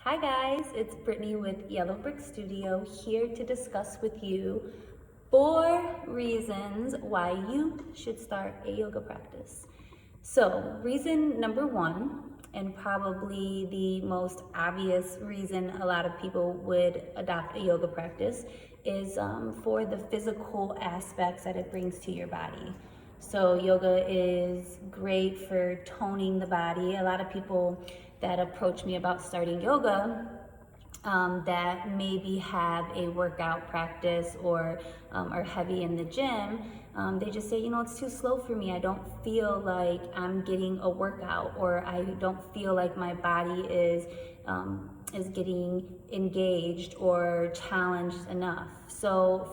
Hi guys, it's Brittany with Yellow Brick Studio here to discuss with you 4 reasons why you should start a yoga practice. So, reason number 1, and probably the most obvious reason a lot of people would adopt a yoga practice, is for the physical aspects that it brings to your body. So yoga is great for toning the body. A lot of people that approach me about starting yoga that maybe have a workout practice or are heavy in the gym, they just say, it's too slow for me. I don't feel like I'm getting a workout, or I don't feel like my body is getting engaged or challenged enough. So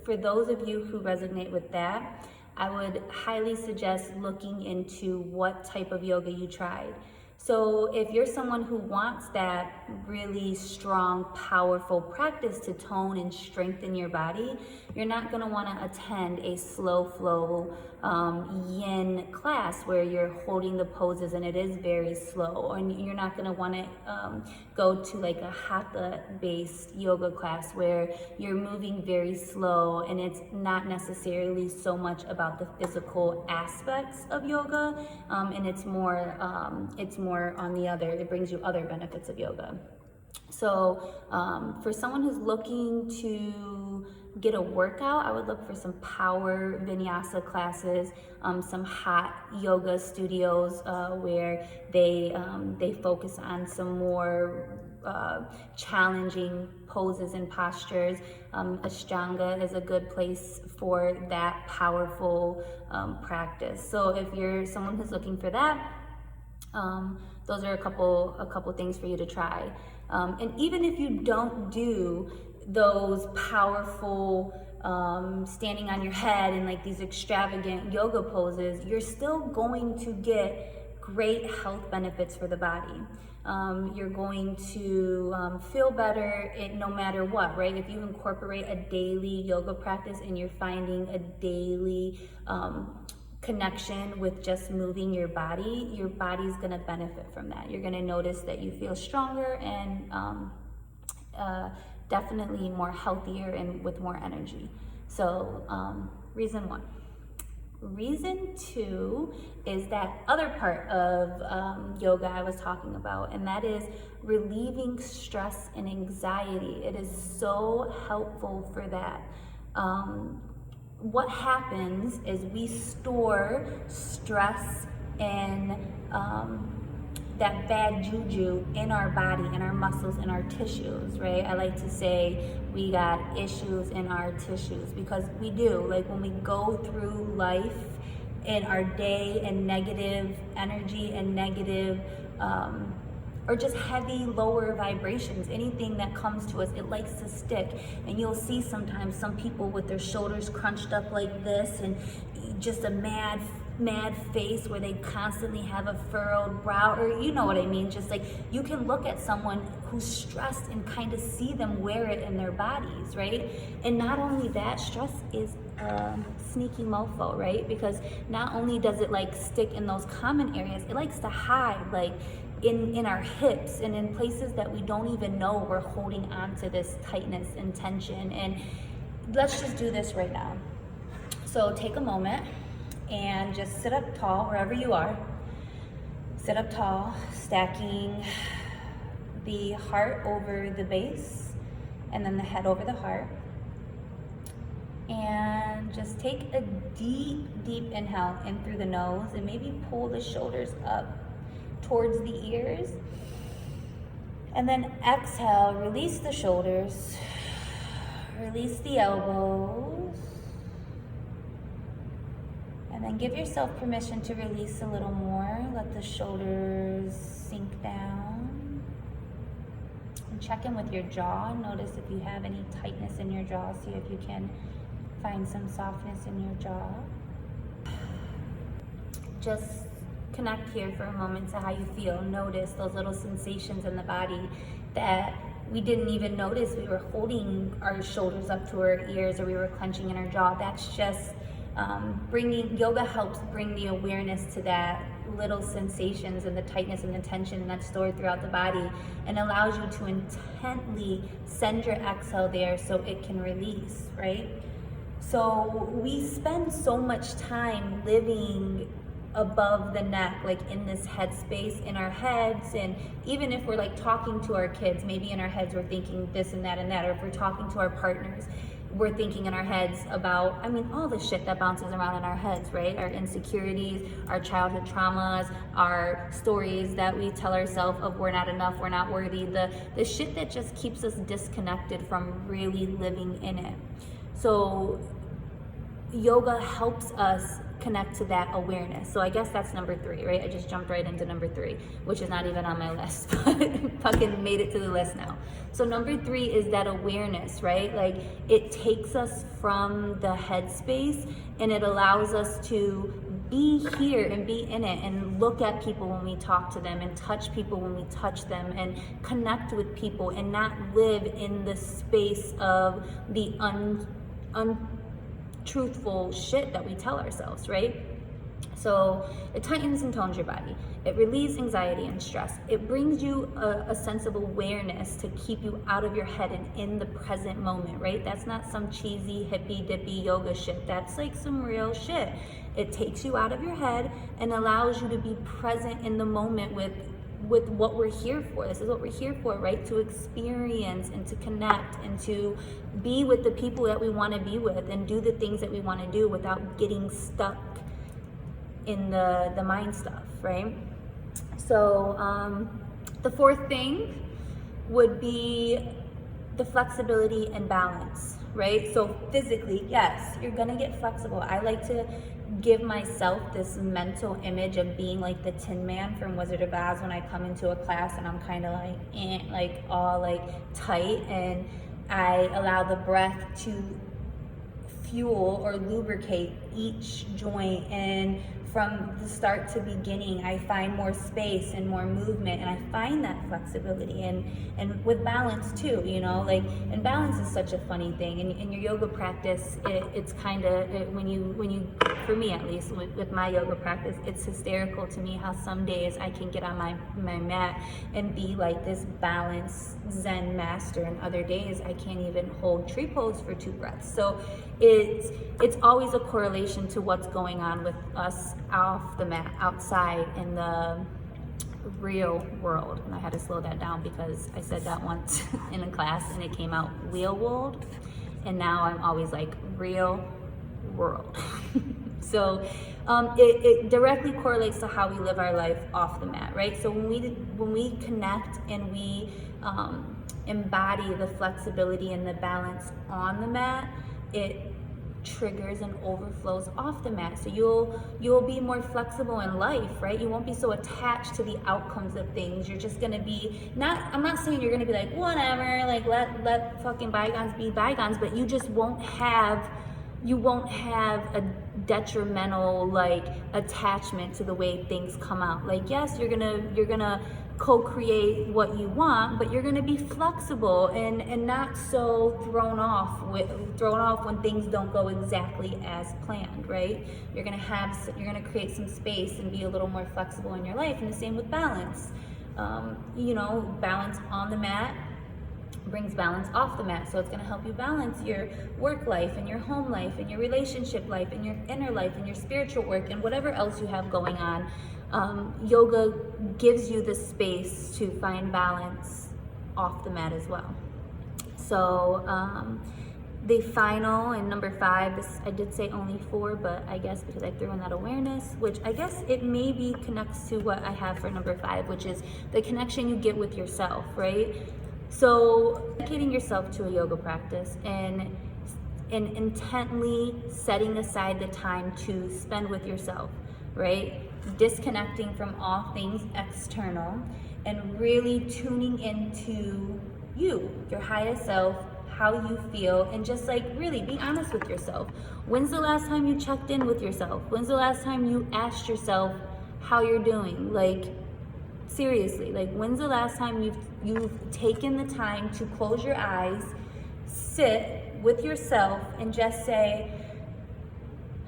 for those of you who resonate with that, I would highly suggest looking into what type of yoga you tried. So if you're someone who wants that really strong, powerful practice to tone and strengthen your body, you're not going to want to attend a slow flow yin class where you're holding the poses and it is very slow. And you're not going to want to go to like a hatha based yoga class where you're moving very slow and it's not necessarily so much about the physical aspects of yoga, and it's more on the other, it brings you other benefits of yoga. So for someone who's looking to get a workout, I would look for some power vinyasa classes, some hot yoga studios where they focus on some more challenging poses and postures. Ashtanga is a good place for that powerful practice. So if you're someone who's looking for that, those are a couple things for you to try. And even if you don't do those powerful standing on your head and like these extravagant yoga poses, you're still going to get great health benefits for the body. You're going to feel better no matter what, right? If you incorporate a daily yoga practice and you're finding a daily connection with just moving your body's going to benefit from that. You're going to notice that you feel stronger and definitely more healthier and with more energy. So reason 1. Reason 2 is that other part of yoga I was talking about, and that is relieving stress and anxiety. It is so helpful for that. What happens is we store stress and that bad juju in our body, in our muscles, in our tissues, right? I like to say we got issues in our tissues, because we do. Like when we go through life in our day and negative energy and negative or just heavy lower vibrations, anything that comes to us, it likes to stick. And you'll see sometimes some people with their shoulders crunched up like this and just a mad face where they constantly have a furrowed brow, or you know what I mean. Just like you can look at someone who's stressed and kind of see them wear it in their bodies, right? And not only that, stress is sneaky mofo, right? Because not only does it like stick in those common areas, it likes to hide like in our hips and in places that we don't even know we're holding on to this tightness and tension. And let's just do this right now. So take a moment and just sit up tall wherever you are. Sit up tall, stacking the heart over the base and then the head over the heart. And just take a deep inhale in through the nose and maybe pull the shoulders up towards the ears. And then exhale, release the shoulders, release the elbows. And then give yourself permission to release a little more. Let the shoulders sink down. And check in with your jaw. Notice if you have any tightness in your jaw. See if you can find some softness in your jaw. Just connect here for a moment to how you feel. Notice those little sensations in the body that we didn't even notice we were holding our shoulders up to our ears or we were clenching in our jaw. That's just yoga helps bring the awareness to that little sensations and the tightness and the tension that's stored throughout the body, and allows you to intently send your exhale there so it can release, right? So we spend so much time living above the neck, like in this headspace in our heads. And even if we're like talking to our kids, maybe in our heads we're thinking this and that and that, or if we're talking to our partners, we're thinking in our heads about, I mean, all the shit that bounces around in our heads, right? Our insecurities, our childhood traumas, our stories that we tell ourselves of we're not enough, we're not worthy, the shit that just keeps us disconnected from really living in it. So yoga helps us connect to that awareness. So I guess that's number 3, right? I just jumped right into number 3, which is not even on my list, but fucking made it to the list now. So number 3 is that awareness, right? Like it takes us from the headspace and it allows us to be here and be in it and look at people when we talk to them and touch people when we touch them and connect with people and not live in the space of the untruthful shit that we tell ourselves, right? So it tightens and tones your body. It relieves anxiety and stress. It brings you a sense of awareness to keep you out of your head and in the present moment, right? That's not some cheesy hippy dippy yoga shit. That's like some real shit. It takes you out of your head and allows you to be present in the moment with what we're here for. This is what we're here for, right? To experience and to connect and to be with the people that we want to be with and do the things that we want to do without getting stuck in the mind stuff, right? So the 4th thing would be the flexibility and balance, right? So physically, yes, you're gonna get flexible. I like to give myself this mental image of being like the Tin Man from Wizard of Oz when I come into a class and I'm kind of like all like tight, and I allow the breath to fuel or lubricate each joint, and from the start to beginning I find more space and more movement, and I find that flexibility and with balance too, you know, like, and balance is such a funny thing in your yoga practice. It's kind of when you for me at least with my yoga practice, it's hysterical to me how some days I can get on my mat and be like this balanced Zen master, and other days I can't even hold tree pose for 2 breaths. So it's always a correlation to what's going on with us off the mat, outside in the real world. And I had to slow that down because I said that once in a class and it came out real world, and now I'm always like real world. So it directly correlates to how we live our life off the mat, right? So when we connect and we embody the flexibility and the balance on the mat, it triggers and overflows off the mat. So you'll be more flexible in life, right? You won't be so attached to the outcomes of things. You're just gonna be I'm not saying you're gonna be like whatever, like let fucking bygones be bygones, but you just won't have a detrimental like attachment to the way things come out. Like, yes, you're gonna co-create what you want, but you're gonna be flexible and not so thrown off when things don't go exactly as planned, right? You're gonna create some space and be a little more flexible in your life. And the same with balance. Balance on the mat brings balance off the mat. So it's going to help you balance your work life and your home life and your relationship life and your inner life and your spiritual work and whatever else you have going on. Yoga gives you the space to find balance off the mat as well. So the final, and number 5, I did say only 4, but I guess because I threw in that awareness, which I guess it maybe connects to what I have for number 5, which is the connection you get with yourself, right? So dedicating yourself to a yoga practice and intently setting aside the time to spend with yourself, right? Disconnecting from all things external and really tuning into you, your highest self, how you feel, and just like really be honest with yourself. When's the last time you checked in with yourself? When's the last time you asked yourself how you're doing? Like, seriously, like, when's the last time you've taken the time to close your eyes, sit with yourself, and just say,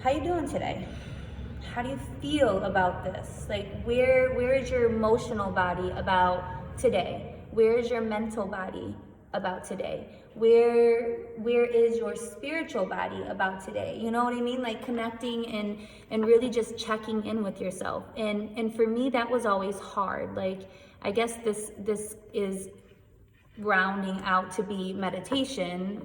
how you doing today? How do you feel about this? Like, where is your emotional body about today? Where is your mental body about today? Where is your spiritual body about today? You know what I mean? Like connecting and really just checking in with yourself. And for me, that was always hard. Like, I guess this is rounding out to be meditation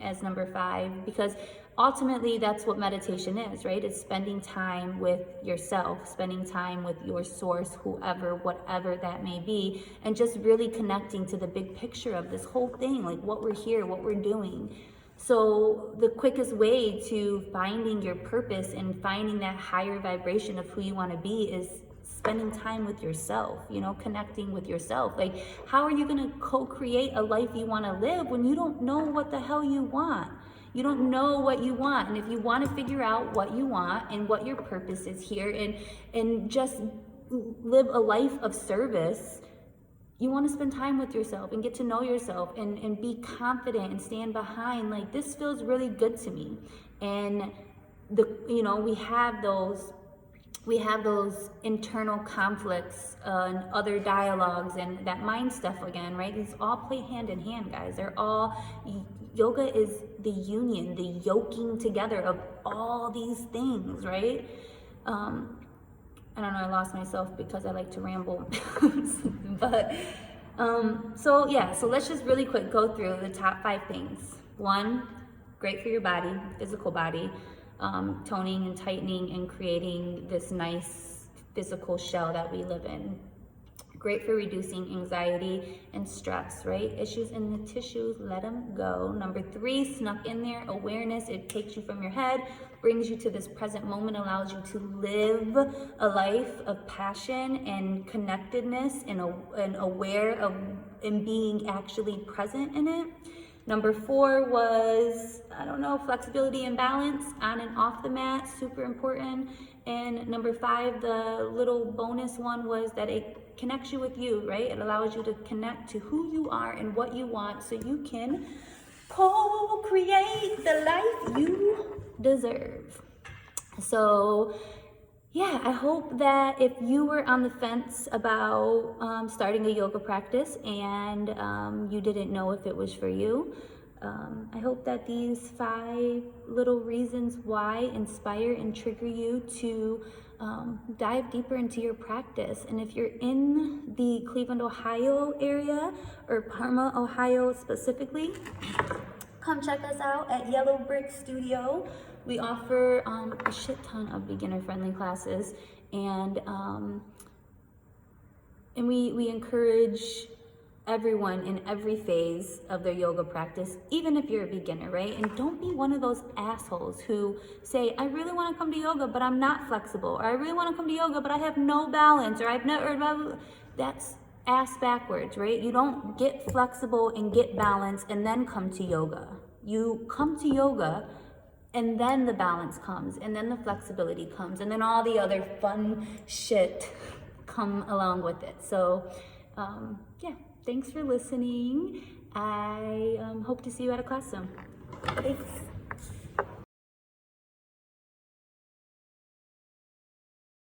as number 5, because ultimately that's what meditation is, right? It's spending time with yourself, spending time with your source, whoever, whatever that may be, and just really connecting to the big picture of this whole thing, like what we're here, what we're doing. So the quickest way to finding your purpose and finding that higher vibration of who you want to be is spending time with yourself, you know, connecting with yourself. Like, how are you going to co-create a life you want to live when you don't know what the hell you want? You don't know what you want. And if you want to figure out what you want and what your purpose is here and just live a life of service, you want to spend time with yourself and get to know yourself and be confident and stand behind, like, this feels really good to me. And we have those internal conflicts and other dialogues and that mind stuff again, right? These all play hand in hand, guys. Yoga is the union, the yoking together of all these things, right? I don't know, I lost myself because I like to ramble. But, so let's just really quick go through the top 5 things. 1, great for your body, physical body. Toning and tightening and creating this nice physical shell that we live in. Great for reducing anxiety and stress, right? Issues in the tissues, let them go. Number 3, snuck in there, awareness. It takes you from your head, brings you to this present moment, allows you to live a life of passion and connectedness and aware of and being actually present in it. Number 4 was, flexibility and balance on and off the mat, super important. And number 5, the little bonus one, was that it connects you with you, right? It allows you to connect to who you are and what you want so you can co-create the life you deserve. So, I hope that if you were on the fence about starting a yoga practice and you didn't know if it was for you, I hope that these 5 little reasons why inspire and trigger you to dive deeper into your practice. And if you're in the Cleveland, Ohio area, or Parma, Ohio specifically, come check us out at Yellow Brick Studio. We offer a shit ton of beginner-friendly classes, and we encourage everyone in every phase of their yoga practice, even if you're a beginner, right? And don't be one of those assholes who say, I really want to come to yoga, but I'm not flexible, or I really want to come to yoga, but I have no balance, or I've never, that's ass backwards, right? You don't get flexible and get balance and then come to yoga. You come to yoga and then the balance comes, and then the flexibility comes, and then all the other fun shit come along with it. So, thanks for listening. I hope to see you at a class soon. Thanks.